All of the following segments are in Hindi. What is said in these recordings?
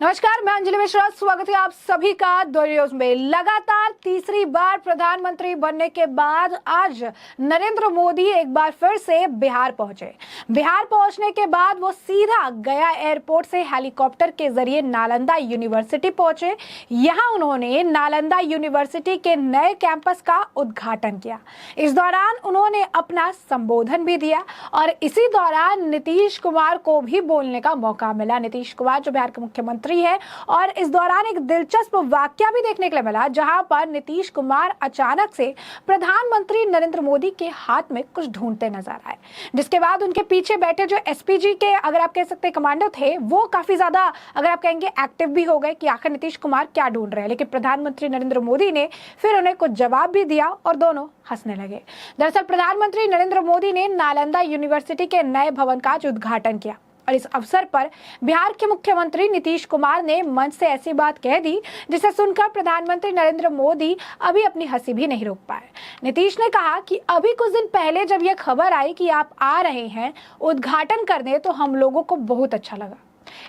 नमस्कार, मैं अंजलि मिश्रा। स्वागत है आप सभी का द न्यूज में। लगातार तीसरी बार प्रधानमंत्री बनने के बाद आज नरेंद्र मोदी एक बार फिर से बिहार पहुंचे। बिहार पहुंचने के बाद वो सीधा गया एयरपोर्ट से हेलीकॉप्टर के जरिए नालंदा यूनिवर्सिटी पहुंचे। यहां उन्होंने नालंदा यूनिवर्सिटी के नए कैंपस का उद्घाटन किया। इस दौरान उन्होंने अपना संबोधन भी दिया और इसी दौरान नीतीश कुमार को भी बोलने का मौका मिला। नीतीश कुमार जो बिहार के मुख्यमंत्री है और इस दौरान एक दिलचस्प वाकया भी देखने के लिए मिला, जहां पर नीतीश कुमार अचानक से प्रधानमंत्री नरेंद्र मोदी के हाथ में कुछ ढूंढते नजर आए, जिसके बाद उनके पीछे बैठे जो एसपीजी के, अगर आप कह सकते हैं, कमांडो थे, वो काफी ज्यादा, अगर आप कहेंगे, एक्टिव भी हो गए कि आखिर नीतीश कुमार क्या ढूंढ रहे हैं। लेकिन प्रधानमंत्री नरेंद्र मोदी ने फिर उन्हें कुछ जवाब भी दिया और दोनों हंसने लगे। दरअसल प्रधानमंत्री नरेंद्र मोदी ने नालंदा यूनिवर्सिटी के नए भवन का उद्घाटन किया और इस अवसर पर बिहार के मुख्यमंत्री नीतीश कुमार ने मंच से ऐसी बात कह दी जिसे सुनकर प्रधानमंत्री नरेंद्र मोदी अभी अपनी हंसी भी नहीं रोक पाए। नीतीश ने कहा कि अभी कुछ दिन पहले जब यह खबर आई कि आप आ रहे हैं उद्घाटन करने, तो हम लोगों को बहुत अच्छा लगा।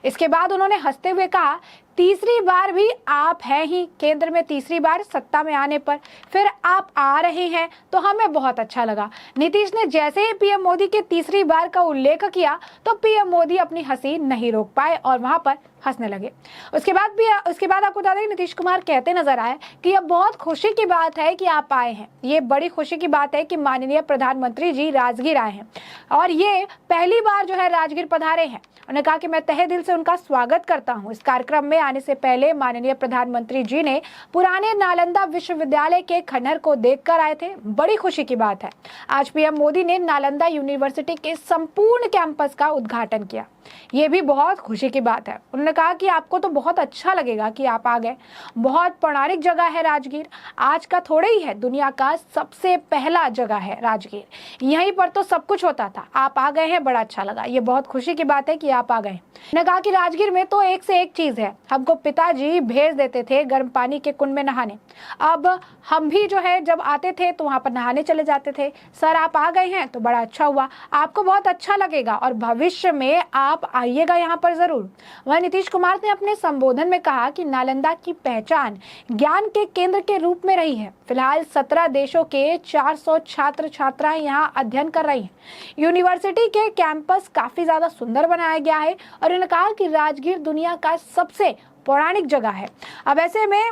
इसके बाद उन्होंने हंसते हुए कहा, तीसरी बार भी आप हैं ही केंद्र में, तीसरी बार सत्ता में आने पर फिर आप आ रहे हैं तो हमें बहुत अच्छा लगा। नीतीश ने जैसे ही पीएम मोदी के तीसरी बार का उल्लेख किया तो पीएम मोदी अपनी हंसी नहीं रोक पाए और वहां पर हंसने लगे। उसके बाद आपको बता दें, नीतीश कुमार कहते नजर आए कि यह बहुत खुशी की बात है कि आप आए हैं। ये बड़ी खुशी की बात है कि माननीय प्रधानमंत्री जी राजगीर आए हैं और ये पहली बार जो है राजगीर पधारे हैं। उन्होंने कहा कि मैं तहे दिल से उनका स्वागत करता हूं। इस कार्यक्रम में आने से पहले माननीय प्रधानमंत्री जी ने पुराने नालंदा विश्वविद्यालय के खंडहर को देखकर आए थे। बड़ी खुशी की बात है, आज पीएम मोदी ने नालंदा यूनिवर्सिटी के संपूर्ण कैंपस का उद्घाटन किया। ये भी बहुत खुशी की बात है। उन्होंने कहा कि आपको तो बहुत अच्छा लगेगा कि आप आ गए। बहुत पौराणिक जगह है राजगीर, आज का थोड़ा ही है, दुनिया का सबसे पहला जगह है राजगीर। यहीं पर तो सब कुछ होता था। आप आ गए हैं, बड़ा अच्छा लगा। ये बहुत खुशी की बात है कि आप आ गए। उन्होंने कहा कि राजगीर में तो एक से एक चीज है। हमको पिताजी भेज देते थे गर्म पानी के कुंड में नहाने, अब हम भी जो है जब आते थे तो वहां पर नहाने चले जाते थे। सर, आप आ गए हैं तो बड़ा अच्छा हुआ, आपको बहुत अच्छा लगेगा और भविष्य में आप आइएगा यहाँ पर जरूर। वह नीतीश कुमार ने अपने संबोधन में कहा कि नालंदा की पहचान ज्ञान के केंद्र के रूप में रही है। फिलहाल 17 देशों के 400 छात्र छात्राएं यहाँ अध्ययन कर रही हैं। यूनिवर्सिटी के कैंपस काफी ज्यादा सुंदर बनाया गया है और उन्होंने कहा कि राजगीर दुनिया का सबसे पौराणिक जगह है। अब ऐसे में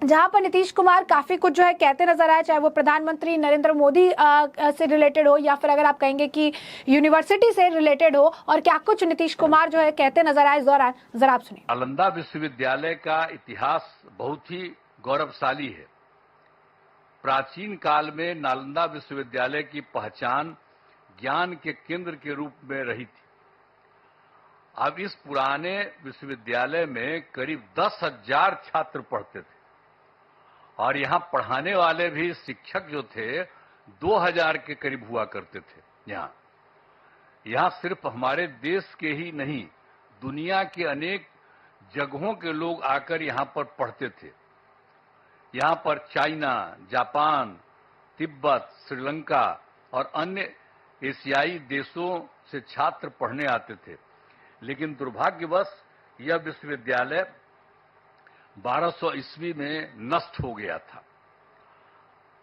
जहां पर नीतीश कुमार काफी कुछ जो है कहते नजर आए, चाहे वो प्रधानमंत्री नरेंद्र मोदी से रिलेटेड हो या फिर अगर आप कहेंगे कि यूनिवर्सिटी से रिलेटेड हो, और क्या कुछ नीतीश कुमार जो है कहते नजर आए इस दौरान, जरा आप सुनिए। नालंदा विश्वविद्यालय का इतिहास बहुत ही गौरवशाली है। प्राचीन काल में नालंदा विश्वविद्यालय की पहचान ज्ञान के केंद्र के रूप में रही थी। अब इस पुराने विश्वविद्यालय में करीब 10,000 छात्र पढ़ते थे और यहाँ पढ़ाने वाले भी शिक्षक जो थे 2,000 के करीब हुआ करते थे। यहाँ सिर्फ हमारे देश के ही नहीं, दुनिया के अनेक जगहों के लोग आकर यहाँ पर पढ़ते थे। यहाँ पर चाइना, जापान, तिब्बत, श्रीलंका और अन्य एशियाई देशों से छात्र पढ़ने आते थे। लेकिन दुर्भाग्यवश यह विश्वविद्यालय 1200 ईस्वी में नष्ट हो गया था।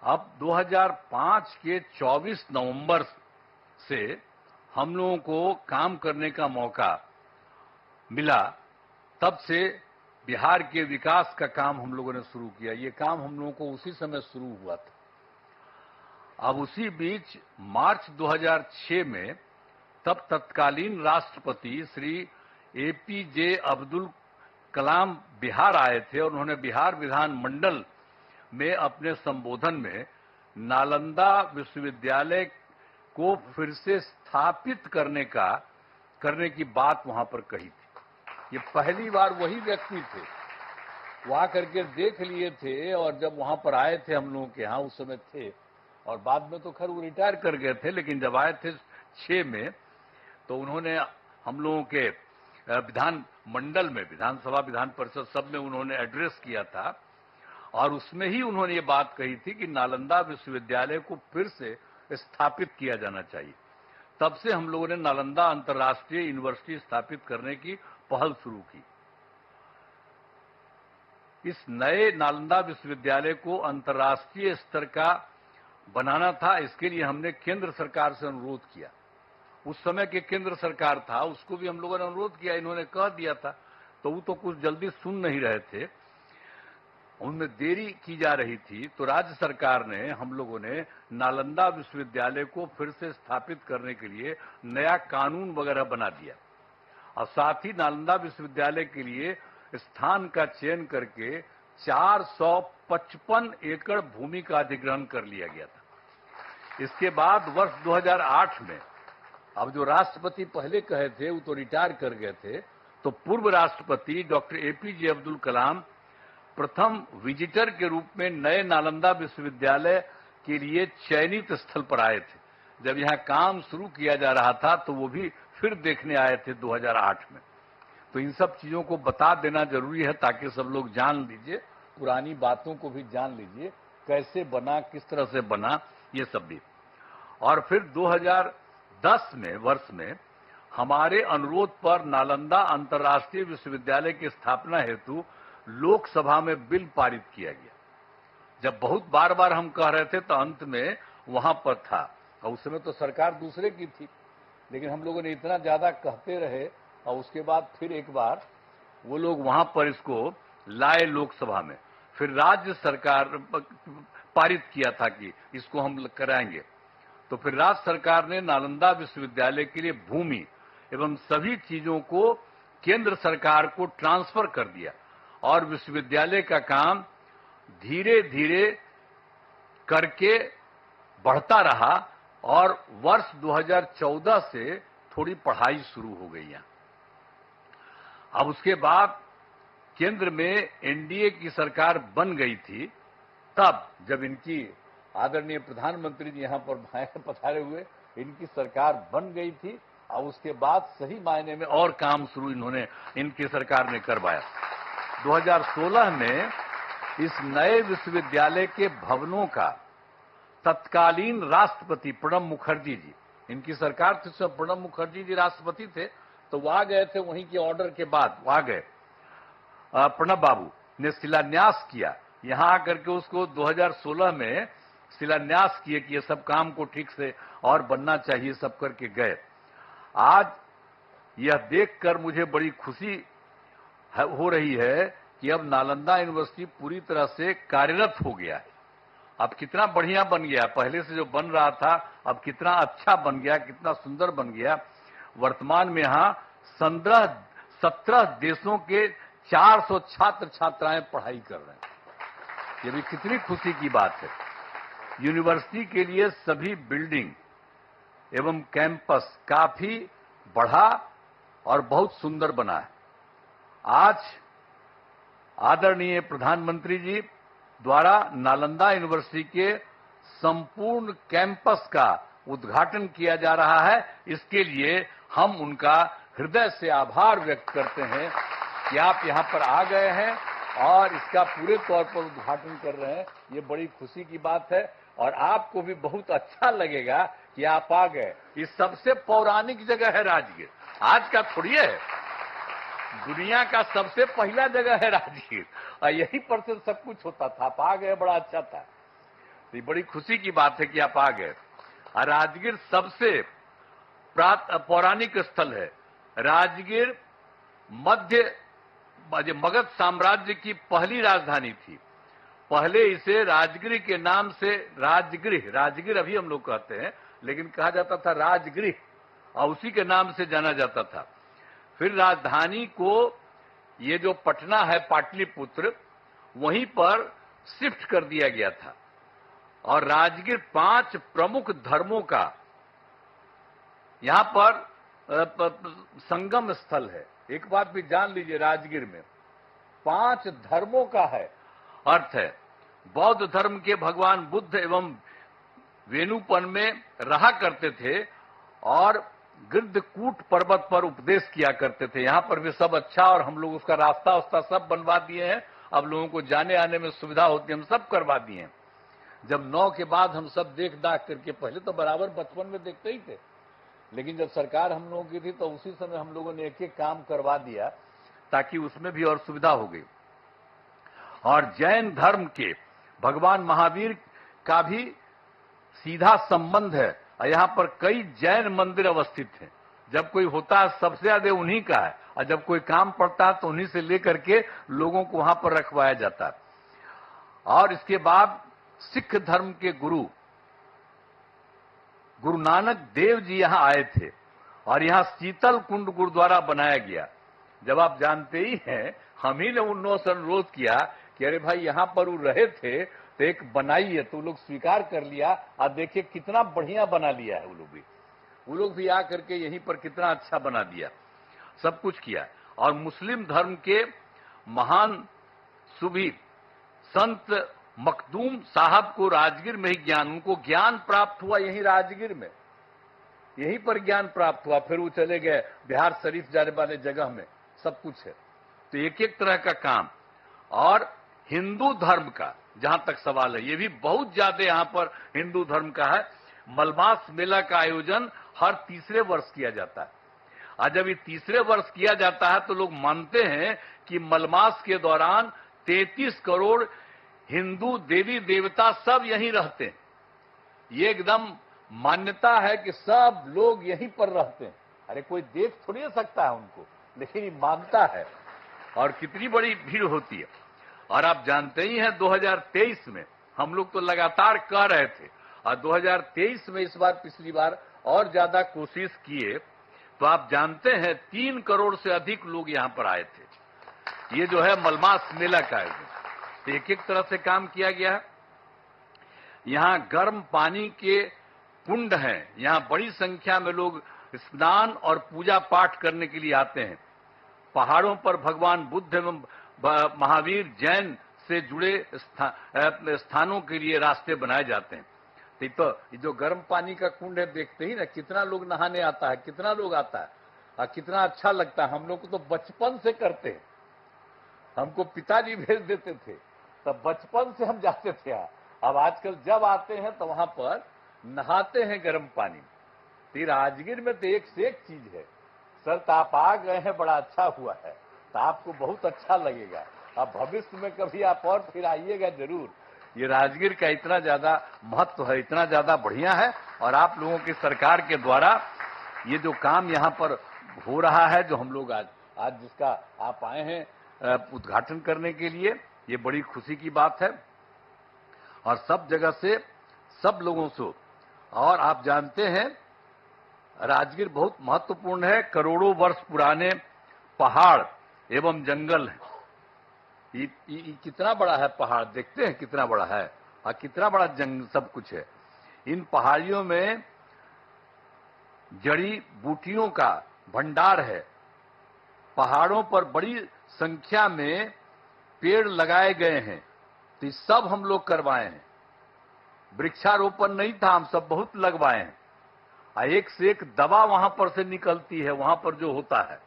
अब 2005 के 24 नवंबर से हम लोगों को काम करने का मौका मिला। तब से बिहार के विकास का काम हम लोगों ने शुरू किया। ये काम हम लोगों को उसी समय शुरू हुआ था। अब उसी बीच मार्च 2006 में तब तत्कालीन राष्ट्रपति श्री एपीजे अब्दुल कलाम बिहार आए थे और उन्होंने बिहार विधानमंडल में अपने संबोधन में नालंदा विश्वविद्यालय को फिर से स्थापित करने की बात वहां पर कही थी। ये पहली बार वही व्यक्ति थे, वहां करके देख लिए थे और जब वहां पर आए थे हम लोगों के यहाँ उस समय थे, और बाद में तो खैर वो रिटायर कर गए थे, लेकिन जब आए थे 6 में तो उन्होंने हम लोगों के विधान मंडल में, विधानसभा विधान परिषद सब में उन्होंने एड्रेस किया था और उसमें ही उन्होंने ये बात कही थी कि नालंदा विश्वविद्यालय को फिर से स्थापित किया जाना चाहिए। तब से हम लोगों ने नालंदा अंतर्राष्ट्रीय यूनिवर्सिटी स्थापित करने की पहल शुरू की। इस नए नालंदा विश्वविद्यालय को अंतर्राष्ट्रीय स्तर का बनाना था। इसके लिए हमने केंद्र सरकार से अनुरोध किया। उस समय के केंद्र सरकार था, उसको भी हम लोगों ने अनुरोध किया, इन्होंने कह दिया था, तो वो तो कुछ जल्दी सुन नहीं रहे थे, उनमें देरी की जा रही थी। तो राज्य सरकार ने, हम लोगों ने नालंदा विश्वविद्यालय को फिर से स्थापित करने के लिए नया कानून वगैरह बना दिया और साथ ही नालंदा विश्वविद्यालय के लिए स्थान का चयन करके 455 एकड़ भूमि का अधिग्रहण कर लिया गया था। इसके बाद वर्ष 2008 में, अब जो राष्ट्रपति पहले कहे थे वो तो रिटायर कर गए थे, तो पूर्व राष्ट्रपति डॉक्टर एपीजे अब्दुल कलाम प्रथम विजिटर के रूप में नए नालंदा विश्वविद्यालय के लिए चयनित स्थल पर आए थे। जब यहाँ काम शुरू किया जा रहा था तो वो भी फिर देखने आए थे 2008 में। तो इन सब चीजों को बता देना जरूरी है ताकि सब लोग जान लीजिए, पुरानी बातों को भी जान लीजिए, कैसे बना, किस तरह से बना, ये सब भी। और फिर 2010 में वर्ष में हमारे अनुरोध पर नालंदा अंतर्राष्ट्रीय विश्वविद्यालय की स्थापना हेतु लोकसभा में बिल पारित किया गया। जब बहुत बार बार हम कह रहे थे तो अंत में वहां पर था, और उस समय तो सरकार दूसरे की थी, लेकिन हम लोगों ने इतना ज्यादा कहते रहे और उसके बाद फिर एक बार वो लोग वहां पर इसको लाए लोकसभा में, फिर राज्य सरकार पारित किया था कि इसको हम कराएंगे। तो फिर राज्य सरकार ने नालंदा विश्वविद्यालय के लिए भूमि एवं सभी चीजों को केंद्र सरकार को ट्रांसफर कर दिया और विश्वविद्यालय का काम धीरे धीरे करके बढ़ता रहा और वर्ष 2014 से थोड़ी पढ़ाई शुरू हो गई यहाँ। अब उसके बाद केंद्र में एनडीए की सरकार बन गई थी, तब जब इनकी आदरणीय प्रधानमंत्री जी यहाँ पर पधारे हुए, इनकी सरकार बन गई थी और उसके बाद सही मायने में और काम शुरू इनकी सरकार ने करवाया। 2016 में इस नए विश्वविद्यालय के भवनों का तत्कालीन राष्ट्रपति प्रणब मुखर्जी जी, इनकी सरकार थी, उसमें प्रणब मुखर्जी जी राष्ट्रपति थे, तो वो आ गए थे, वहीं के ऑर्डर के बाद वो आ गए। प्रणब बाबू ने शिलान्यास किया, यहां आकर के उसको 2016 में शिलान्यास किए कि ये सब काम को ठीक से और बनना चाहिए, सब करके गए। आज यह देखकर मुझे बड़ी खुशी हो रही है कि अब नालंदा यूनिवर्सिटी पूरी तरह से कार्यरत हो गया है। अब कितना बढ़िया बन गया, पहले से जो बन रहा था अब कितना अच्छा बन गया, कितना सुंदर बन गया। वर्तमान में यहाँ 17 देशों के 400 छात्र छात्राएं पढ़ाई कर रहे हैं। ये भी कितनी खुशी की बात है। यूनिवर्सिटी के लिए सभी बिल्डिंग एवं कैंपस काफी बढ़ा और बहुत सुंदर बना है। आज आदरणीय प्रधानमंत्री जी द्वारा नालंदा यूनिवर्सिटी के संपूर्ण कैंपस का उद्घाटन किया जा रहा है। इसके लिए हम उनका हृदय से आभार व्यक्त करते हैं कि आप यहाँ पर आ गए हैं और इसका पूरे तौर पर उद्घाटन कर रहे हैं। ये बड़ी खुशी की बात है और आपको भी बहुत अच्छा लगेगा कि आप आ गए। ये सबसे पौराणिक जगह है राजगीर, आज का थोड़ी है, दुनिया का सबसे पहला जगह है राजगीर और यहीं पर से सब कुछ होता था। आप आ गए, बड़ा अच्छा था। ये बड़ी खुशी की बात है कि आप आ गए। और राजगीर सबसे पौराणिक स्थल है। राजगीर मगध साम्राज्य की पहली राजधानी थी। पहले इसे राजगृह के नाम से राजगीर अभी हम लोग कहते हैं, लेकिन कहा जाता था राजगृह और उसी के नाम से जाना जाता था। फिर राजधानी को ये जो पटना है पाटलिपुत्र, वहीं पर शिफ्ट कर दिया गया था और राजगीर 5 प्रमुख धर्मों का यहां पर संगम स्थल है। एक बात भी जान लीजिए, राजगीर में 5 धर्मों का है अर्थ है। बौद्ध धर्म के भगवान बुद्ध एवं वेणुपन में रहा करते थे और गिद्धकूट पर्वत पर उपदेश किया करते थे। यहां पर भी सब अच्छा, और हम लोग उसका रास्ता सब बनवा दिए हैं। अब लोगों को जाने आने में सुविधा होती है, हम सब करवा दिए हैं। जब 9 के बाद हम सब देख दाख करके, पहले तो बराबर बचपन में देखते ही थे, लेकिन जब सरकार हम लोगों की थी तो उसी समय हम लोगों ने एक एक काम करवा दिया ताकि उसमें भी और सुविधा हो गई। और जैन धर्म के भगवान महावीर का भी सीधा संबंध है। यहाँ पर कई जैन मंदिर अवस्थित हैं। जब कोई होता है सबसे ज्यादा उन्हीं का है, और जब कोई काम पड़ता है तो उन्हीं से लेकर के लोगों को वहां पर रखवाया जाता है। और इसके बाद सिख धर्म के गुरु नानक देव जी यहां आए थे, और यहां शीतल कुंड गुरुद्वारा बनाया गया। जब आप जानते ही हैं, हम ही ने उन से अनुरोध किया कि अरे भाई यहां पर वो रहे थे तो एक बनाइए, तो लोग स्वीकार कर लिया। और देखिए कितना बढ़िया बना लिया है वो लोग भी आकर के यहीं पर कितना अच्छा बना दिया, सब कुछ किया। और मुस्लिम धर्म के महान सुबी संत मखदूम साहब को राजगीर में ही ज्ञान, उनको ज्ञान प्राप्त हुआ यहीं राजगीर में, यहीं पर ज्ञान प्राप्त हुआ। फिर वो चले गए बिहार शरीफ जाने वाले जगह में, सब कुछ है। तो एक एक तरह का काम। और हिंदू धर्म का जहां तक सवाल है, ये भी बहुत ज्यादा यहां पर हिंदू धर्म का है। मलमास मेला का आयोजन हर तीसरे वर्ष किया जाता है, और जब ये तीसरे वर्ष किया जाता है तो लोग मानते हैं कि मलमास के दौरान 33 करोड़ हिंदू देवी देवता सब यहीं रहते हैं। ये एकदम मान्यता है कि सब लोग यहीं पर रहते हैं। अरे कोई देख थोड़ी ना सकता है उनको, लेकिन ये मानता है। और कितनी बड़ी भीड़ होती है। और आप जानते ही हैं 2023 में हम लोग तो लगातार कह रहे थे, और 2023 में इस बार पिछली बार और ज्यादा कोशिश किए, तो आप जानते हैं 3 करोड़ से अधिक लोग यहां पर आए थे। ये जो है मलमास मेला का आयोजन, तो एक एक तरह से काम किया गया है। यहां गर्म पानी के कुंड हैं, यहां बड़ी संख्या में लोग स्नान और पूजा पाठ करने के लिए आते हैं। पहाड़ों पर भगवान बुद्ध एवं महावीर जैन से जुड़े स्थानों के लिए रास्ते बनाए जाते हैं। तो ये जो गर्म पानी का कुंड है, देखते ही ना कितना लोग नहाने आता है, कितना लोग आता है, और कितना अच्छा लगता है। हम लोग को तो बचपन से करते हैं, हमको पिताजी भेज देते थे, तब बचपन से हम जाते थे। अब आजकल जब आते हैं तो वहां पर नहाते हैं गर्म पानी। तो राजगीर में तो एक से एक चीज है। सर तो आप आ गए हैं, बड़ा अच्छा हुआ है, तो आपको बहुत अच्छा लगेगा। अब भविष्य में कभी आप और फिर आइएगा जरूर। ये राजगीर का इतना ज्यादा महत्व है, इतना ज्यादा बढ़िया है। और आप लोगों की सरकार के द्वारा ये जो काम यहाँ पर हो रहा है, जो हम लोग आज जिसका आप आए हैं उद्घाटन करने के लिए, ये बड़ी खुशी की बात है। और सब जगह से सब लोगों से। और आप जानते हैं राजगीर बहुत महत्वपूर्ण है, करोड़ों वर्ष पुराने पहाड़ एवं जंगल है। ये कितना बड़ा है पहाड़, देखते हैं कितना बड़ा है, और कितना बड़ा जंगल, सब कुछ है। इन पहाड़ियों में जड़ी बूटियों का भंडार है। पहाड़ों पर बड़ी संख्या में पेड़ लगाए गए हैं, तो ये सब हम लोग करवाए हैं। वृक्षारोपण नहीं था, हम सब बहुत लगवाए हैं। एक से एक दवा वहां पर से निकलती है, वहां पर जो होता है,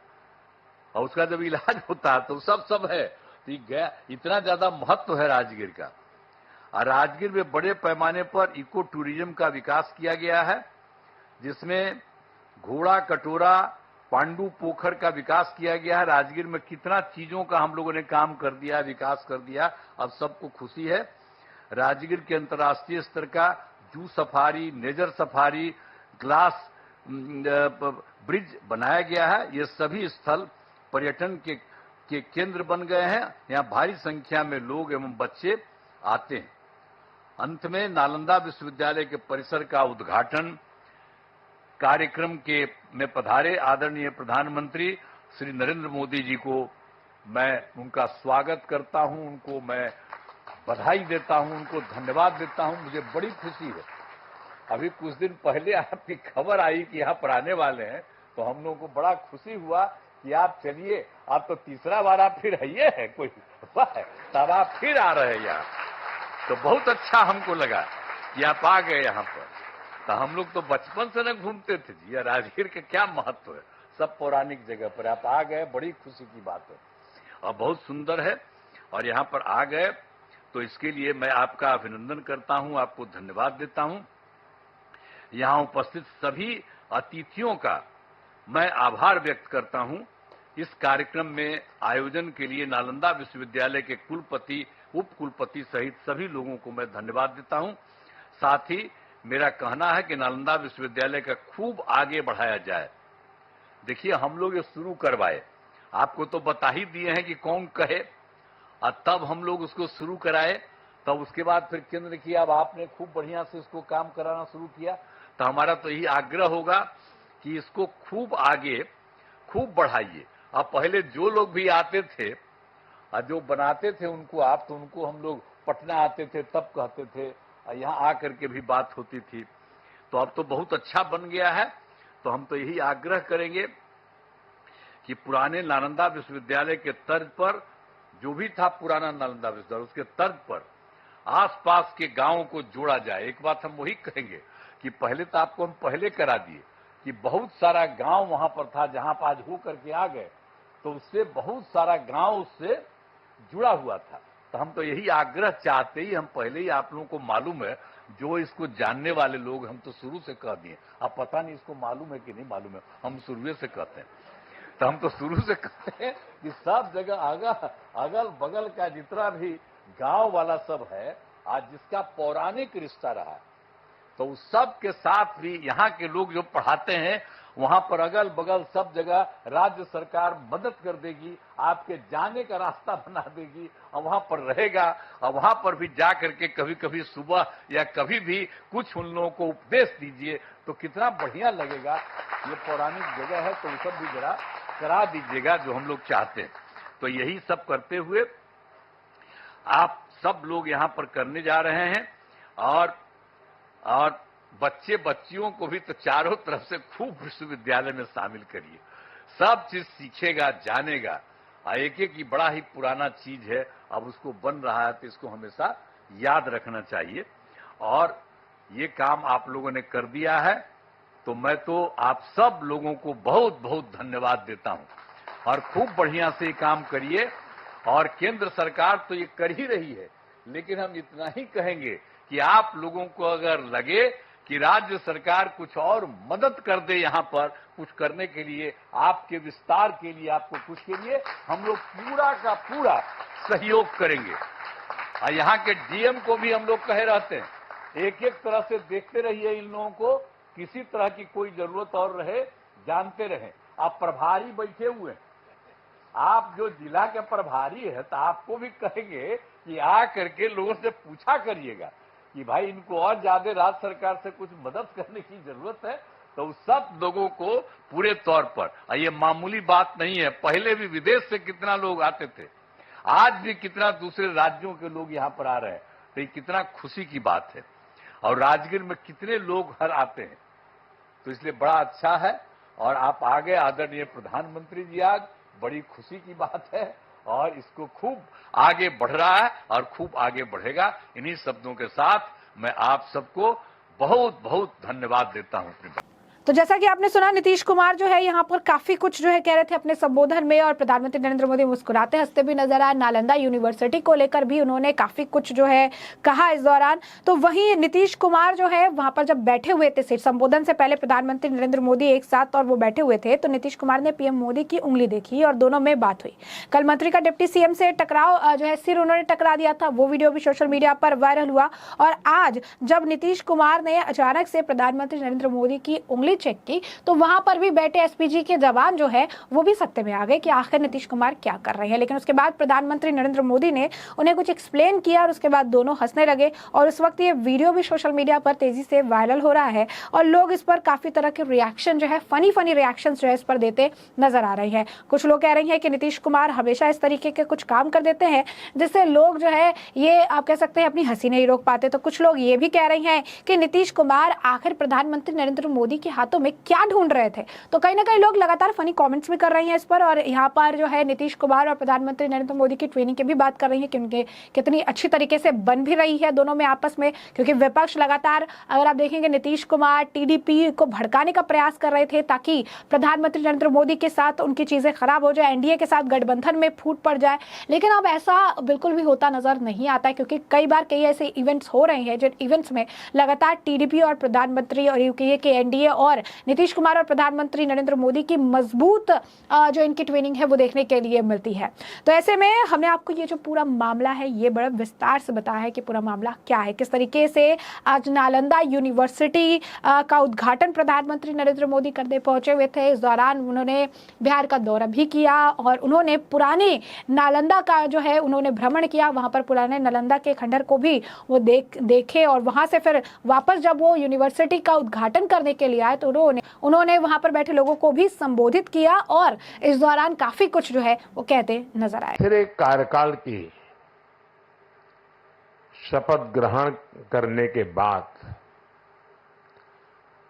और उसका जब इलाज होता है तो सब है। तो इतना ज्यादा महत्व है राजगीर का। और राजगीर में बड़े पैमाने पर इको टूरिज्म का विकास किया गया है, जिसमें घोड़ा कटोरा पांडु पोखर का विकास किया गया है। राजगीर में कितना चीजों का हम लोगों ने काम कर दिया, विकास कर दिया, अब सबको खुशी है। राजगीर के अंतर्राष्ट्रीय स्तर का zoo safari, nature safari, glass bridge बनाया गया है। ये सभी स्थल पर्यटन के केंद्र बन गए हैं। यहाँ भारी संख्या में लोग एवं बच्चे आते हैं। अंत में नालंदा विश्वविद्यालय के परिसर का उद्घाटन कार्यक्रम में पधारे आदरणीय प्रधानमंत्री श्री नरेंद्र मोदी जी को मैं उनका स्वागत करता हूं, उनको मैं बधाई देता हूं, उनको धन्यवाद देता हूं। मुझे बड़ी खुशी है। अभी कुछ दिन पहले आपकी खबर आई कि यहाँ पर आने वाले हैं, तो हम लोगों को बड़ा खुशी हुआ कि आप चलिए, आप तो तीसरा बार आप फिर आइए है, कोई तब आप फिर आ रहे हैं यहाँ, तो बहुत अच्छा हमको लगा कि आप आ गए यहाँ पर। तो हम लोग तो बचपन से न घूमते थे जी, राजगीर का क्या महत्व है, सब पौराणिक जगह पर आप आ गए, बड़ी खुशी की बात है और बहुत सुंदर है। और यहाँ पर आ गए तो इसके लिए मैं आपका अभिनंदन करता हूँ, आपको धन्यवाद देता हूँ। यहाँ उपस्थित सभी अतिथियों का मैं आभार व्यक्त करता हूँ इस कार्यक्रम में आयोजन के लिए नालंदा विश्वविद्यालय के कुलपति, उप कुलपति सहित सभी लोगों को मैं धन्यवाद देता हूं। साथ ही मेरा कहना है कि नालंदा विश्वविद्यालय का खूब आगे बढ़ाया जाए। देखिए, हम लोग ये शुरू करवाए, आपको तो बता ही दिए हैं कि कौन कहे, और तब हम लोग उसको शुरू कराए, तब उसके बाद फिर केंद्र किया, अब आपने खूब बढ़िया से इसको काम कराना शुरू किया। तो हमारा तो यही आग्रह होगा कि इसको खूब आगे खूब बढ़ाइए। अब पहले जो लोग भी आते थे और जो बनाते थे उनको हम लोग पटना आते थे तब कहते थे, यहाँ आकर के भी बात होती थी। तो अब तो बहुत अच्छा बन गया है। तो हम तो यही आग्रह करेंगे कि पुराने नालंदा विश्वविद्यालय के तर्ज पर, जो भी था पुराना नालंदा विश्वविद्यालय, उसके तर्ज पर आसपास के गांवों को जोड़ा जाए। एक बात हम वही कहेंगे कि पहले तो आपको हम पहले करा दिए कि बहुत सारा गांव वहां पर था, जहां पर आज हो करके आ गए, तो उससे बहुत सारा गांव उससे जुड़ा हुआ था। तो हम तो यही आग्रह चाहते ही, हम पहले ही, आप लोगों को मालूम है, जो इसको जानने वाले लोग, हम तो शुरू से कह दिए। अब पता नहीं इसको मालूम है कि नहीं मालूम है, हम शुरू से कहते हैं। तो हम तो शुरू से कहते हैं कि सब जगह अगल बगल का जितना भी गांव वाला सब है, आज जिसका पौराणिक रिश्ता रहा, तो उस सब के साथ भी यहाँ के लोग जो पढ़ाते हैं, वहां पर अगल बगल सब जगह राज्य सरकार मदद कर देगी, आपके जाने का रास्ता बना देगी, और वहां पर रहेगा। और वहां पर भी जा करके कभी कभी सुबह या कभी भी कुछ उन लोगों को उपदेश दीजिए, तो कितना बढ़िया लगेगा। ये पौराणिक जगह है, तो वो सब भी जरा करा दीजिएगा जो हम लोग चाहते हैं। तो यही सब करते हुए आप सब लोग यहाँ पर करने जा रहे हैं, और बच्चे बच्चियों को भी तो चारों तरफ से खूब विश्वविद्यालय में शामिल करिए। सब चीज सीखेगा, जानेगा। एक ही बड़ा ही पुराना चीज है, अब उसको बन रहा है, तो इसको हमेशा याद रखना चाहिए। और ये काम आप लोगों ने कर दिया है, तो मैं तो आप सब लोगों को बहुत बहुत धन्यवाद देता हूं। और खूब बढ़िया से ये काम करिए। और केंद्र सरकार तो ये कर ही रही है, लेकिन हम इतना ही कहेंगे कि आप लोगों को अगर लगे कि राज्य सरकार कुछ और मदद कर दे, यहाँ पर कुछ करने के लिए, आपके विस्तार के लिए, आपको कुछ के लिए, हम लोग पूरा का पूरा सहयोग करेंगे। और यहाँ के डीएम को भी हम लोग कहे रहते हैं, एक एक तरह से देखते रहिए इन लोगों को, किसी तरह की कोई जरूरत और रहे, जानते रहें। आप प्रभारी बैठे हुए हैं, आप जो जिला के प्रभारी है, तो आपको भी कहेंगे कि आ करके लोगों से पूछा करिएगा कि भाई इनको और ज्यादा राज्य सरकार से कुछ मदद करने की जरूरत है। तो उस सब लोगों को पूरे तौर पर, ये मामूली बात नहीं है, पहले भी विदेश से कितना लोग आते थे, आज भी कितना दूसरे राज्यों के लोग यहाँ पर आ रहे हैं, तो ये कितना खुशी की बात है। और राजगीर में कितने लोग हर आते हैं, तो इसलिए बड़ा अच्छा है। और आप आगे, आदरणीय प्रधानमंत्री जी, आज बड़ी खुशी की बात है, और इसको खूब आगे बढ़ रहा है और खूब आगे बढ़ेगा। इन्हीं शब्दों के साथ मैं आप सबको बहुत बहुत धन्यवाद देता हूं अपनी बात। तो जैसा कि आपने सुना, नीतीश कुमार जो है यहाँ पर काफी कुछ जो है कह रहे थे अपने संबोधन में, और प्रधानमंत्री नरेंद्र मोदी मुस्कुराते हंसते भी नजर आए। नालंदा यूनिवर्सिटी को लेकर भी उन्होंने काफी कुछ जो है कहा इस दौरान। तो वहीं नीतीश कुमार जो है वहां पर जब बैठे हुए थे, संबोधन से पहले प्रधानमंत्री नरेंद्र मोदी एक साथ और वो बैठे हुए थे, तो नीतीश कुमार ने पीएम मोदी की उंगली देखी और दोनों में बात हुई। कल मंत्री का डिप्टी सीएम से टकराव जो है, सिर उन्होंने टकरा दिया था, वो वीडियो भी सोशल मीडिया पर वायरल हुआ। और आज जब नीतीश कुमार ने अचानक से प्रधानमंत्री नरेंद्र मोदी की उंगली चेक की, तो वहां पर भी बैठे एसपीजी के जवान जो है वो भी सकते में आ गए कि आखिर नीतीश कुमार क्या कर रहे हैं। लेकिन उसके बाद प्रधानमंत्री नरेंद्र मोदी ने उन्हें कुछ एक्सप्लेन किया, और उसके बाद दोनों हंसने लगे। और उस वक्त ये वीडियो भी सोशल मीडिया पर तेजी से वायरल हो रहा है, और लोग इस पर काफी तरह के रिएक्शन जो है, फनी रिएक्शन जो है इस पर देते नजर आ रहे हैं। कुछ लोग कह रहे हैं कि नीतीश कुमार हमेशा इस तरीके के कुछ काम कर देते हैं जिससे लोग जो है, ये आप कह सकते हैं, अपनी हंसी नहीं रोक पाते। तो कुछ लोग ये भी कह रहे हैं कि नीतीश कुमार आखिर प्रधानमंत्री नरेंद्र मोदी के हाथों में क्या ढूंढ रहे थे। तो कहीं ना कहीं लोग लगातार फनी कमेंट्स भी कर रहे हैं इस पर, और यहाँ पर जो है नीतीश कुमार और प्रधानमंत्री नरेंद्र मोदी की ट्रेनिंग की भी बात कर रही है कि उनके कितनी अच्छी तरीके से बन भी रही है दोनों में आपस में। क्योंकि विपक्ष लगातार, अगर आप देखेंगे, नीतीश कुमार टीडीपी को भड़काने का प्रयास कर रहे थे ताकि प्रधानमंत्री नरेंद्र मोदी के साथ उनकी चीजें खराब हो जाए, एनडीए के साथ गठबंधन में फूट पड़ जाए। लेकिन अब ऐसा बिल्कुल भी होता नजर नहीं आता है, क्योंकि कई बार कई ऐसे इवेंट्स हो रहे हैं जिन इवेंट्स में लगातार टीडीपी और प्रधानमंत्री और यूपीए के एनडीए और और नीतीश कुमार और प्रधानमंत्री नरेंद्र मोदी की मजबूत जो इनकी ट्विनिंग है वो देखने के लिए मिलती है। तो ऐसे में हमने आपको ये जो पूरा मामला है ये बड़ा विस्तार से बताया है कि पूरा मामला क्या है, किस तरीके से आज नालंदा यूनिवर्सिटी का उद्घाटन प्रधानमंत्री नरेंद्र मोदी करने पहुंचे हुए थे। इस दौरान उन्होंने बिहार का दौरा भी किया और उन्होंने पुराने नालंदा का जो है उन्होंने भ्रमण किया, वहां पर पुराने नालंदा के खंडहर को भी वो देखे और वहां से फिर वापस जब वो यूनिवर्सिटी का उद्घाटन करने के लिए आए तो उन्होंने वहां पर बैठे लोगों को भी संबोधित किया और इस दौरान काफी कुछ जो है वो कहते नजर आए। फिर एक कार्यकाल की शपथ ग्रहण करने के बाद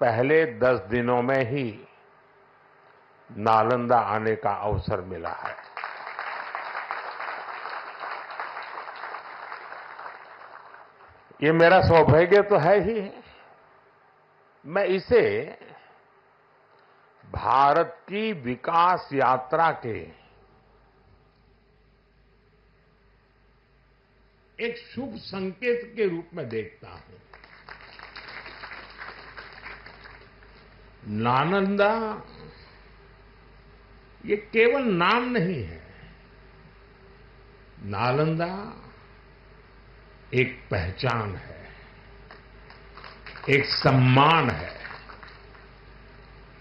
पहले 10 दिनों में ही नालंदा आने का अवसर मिला है। ये मेरा सौभाग्य तो है ही है। मैं इसे भारत की विकास यात्रा के एक शुभ संकेत के रूप में देखता हूं। नालंदा ये केवल नाम नहीं है, नालंदा एक पहचान है, एक सम्मान है,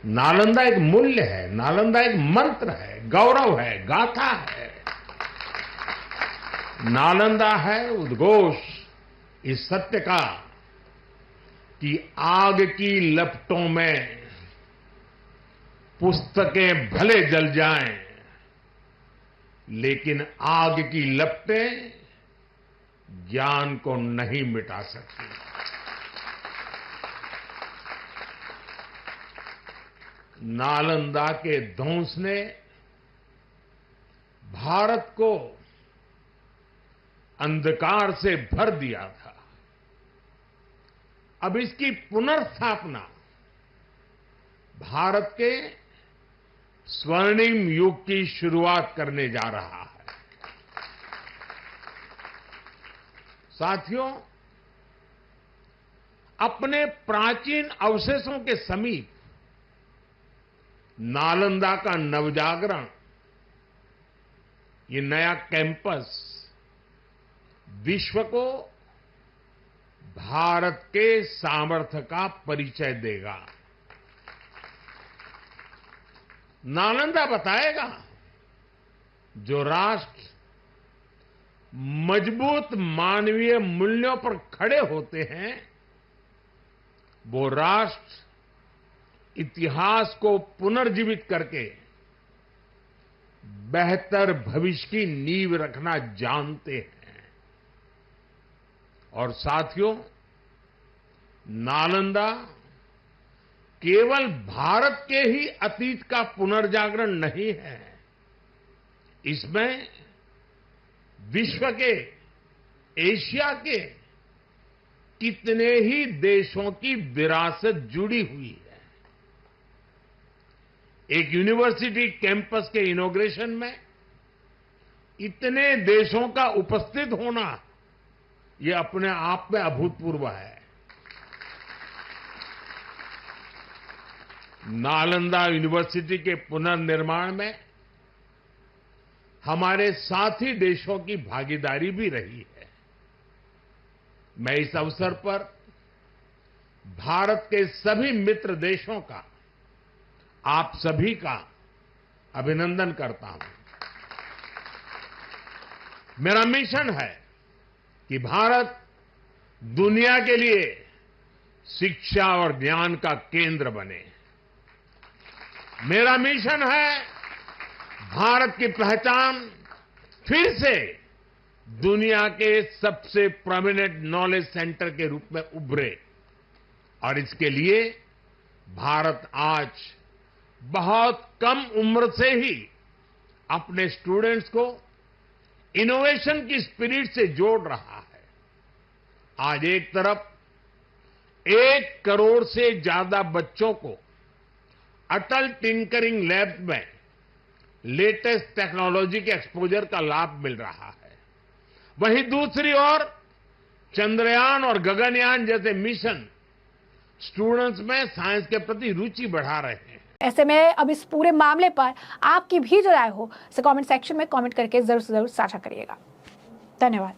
नालंदा एक मूल्य है, नालंदा एक मंत्र है, गौरव है, गाथा है। नालंदा है उद्घोष इस सत्य का कि आग की लपटों में पुस्तकें भले जल जाएं, लेकिन आग की लपटें ज्ञान को नहीं मिटा सकती। नालंदा के ध्वंस ने भारत को अंधकार से भर दिया था। अब इसकी पुनर्स्थापना भारत के स्वर्णिम युग की शुरुआत करने जा रहा है। साथियों, अपने प्राचीन अवशेषों के समीप नालंदा का नवजागरण, ये नया कैंपस विश्व को भारत के सामर्थ्य का परिचय देगा। नालंदा बताएगा जो राष्ट्र मजबूत मानवीय मूल्यों पर खड़े होते हैं, वो राष्ट्र इतिहास को पुनर्जीवित करके बेहतर भविष्य की नींव रखना जानते हैं। और साथियों, नालंदा केवल भारत के ही अतीत का पुनर्जागरण नहीं है, इसमें विश्व के, एशिया के कितने ही देशों की विरासत जुड़ी हुई है। एक यूनिवर्सिटी कैंपस के इनॉग्रेशन में इतने देशों का उपस्थित होना, ये अपने आप में अभूतपूर्व है। नालंदा यूनिवर्सिटी के पुनर्निर्माण में हमारे साथी देशों की भागीदारी भी रही है। मैं इस अवसर पर भारत के सभी मित्र देशों का, आप सभी का अभिनंदन करता हूं। मेरा मिशन है कि भारत दुनिया के लिए शिक्षा और ज्ञान का केंद्र बने। मेरा मिशन है भारत की पहचान फिर से दुनिया के सबसे प्रोमिनेंट नॉलेज सेंटर के रूप में उभरे। और इसके लिए भारत आज बहुत कम उम्र से ही अपने स्टूडेंट्स को इनोवेशन की स्पिरिट से जोड़ रहा है। आज एक तरफ 1 करोड़ से ज्यादा बच्चों को अटल टिंकरिंग लैब में लेटेस्ट टेक्नोलॉजी के एक्सपोजर का लाभ मिल रहा है, वहीं दूसरी ओर चंद्रयान और गगनयान जैसे मिशन स्टूडेंट्स में साइंस के प्रति रुचि बढ़ा रहे हैं। ऐसे में अब इस पूरे मामले पर आपकी भी जो राय हो उसे कमेंट सेक्शन में कमेंट करके जरूर से जरूर साझा करिएगा। धन्यवाद।